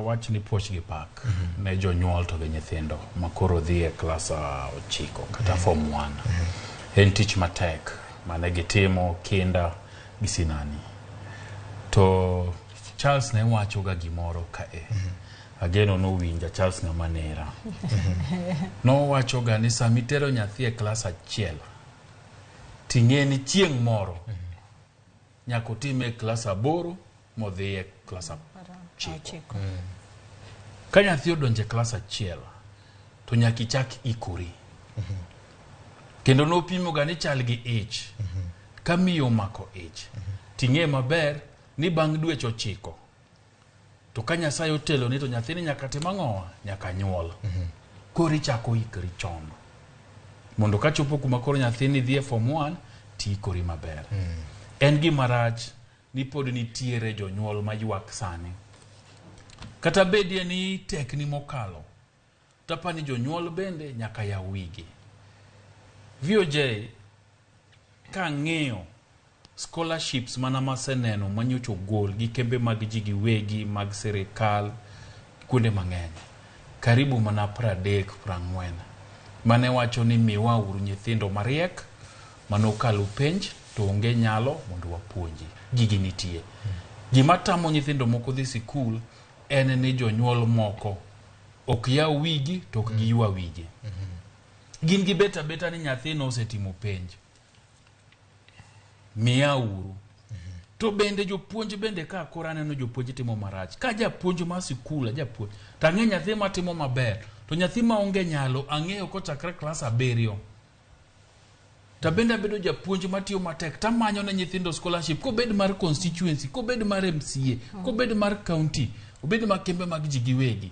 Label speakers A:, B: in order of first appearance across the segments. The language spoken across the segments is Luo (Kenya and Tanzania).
A: wach ni puoch gi pak ne jonyuol to gi nyithindo makoro dhi e klas 9 kata form 1 en tich matek mane gitimo kinda gi sinani to Charles ne wacho ga gimoro kae ageno no winja Charles na manera no wacho ga ni samitero nyathi e klas 1 ting'eni chieng' moro nyako time klas 8 modhi e klas 9 ka nyathi odonje klas 1 to nyaki chak ikuri kendo no pimo ga ni chal gi ich ka miyo mako ich ting'e maber ni bang' dweche 9 to ka Nyasaye otelo ni to nyathini nyaka tim ang'owa nyaka nyuol kori chako ikri chon mondo ka chopo kuma koro nyathini dhi e form 1 ti ikori maber en gima rach ni pod nitiere jonyuol maywak sani kata bedie ni tekni mokalo tapani jonyuol bende nyaka ya wigi VOJ ka ng'iyo scholarships mana maseneno manyocho gol gi kembe mag ji giwegi mag serikal kuonde mang'eny karibu mana 30-40 mane wacho ni miwa uru nyithindo mariek manokalo penj to onge nyalo mondo wapuonji gigi nitie gima tamo nyithindo moko dhi sikul en ni jonyuol moko ok yaw wigi to ok giywa wigi gin gi beta ni nyathino osetimo penj miya uru to bende jopuonj bende ka kora neno jopuonj timo marach ka japuonj ma sikul japuonj tang'e nyathi matimo maber to nyathi ma onge nyalo ang'eyo kochakre klas 7 ta bende bedo japuonj matiyo matek tamanyo ne nyithindo scholarship ko bed mar constituency ko bed mar MCA ko bed mar county obed ma kembe mag ji giwegi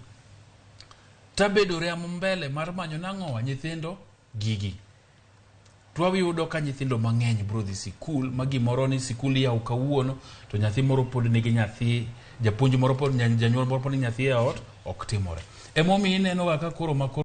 A: ta bedo remo mbele mar manyo nang'owa nyithindo gigi twawiyudo ka nyithindo mang'eny bro dhi sikul ma gimoro ni sikul yaw kawuono to nyathi moro pod nigi nyathi japuonj moro pod janyuol moro pod nyathi e ot ok timore emomiyo ineno ga ka koro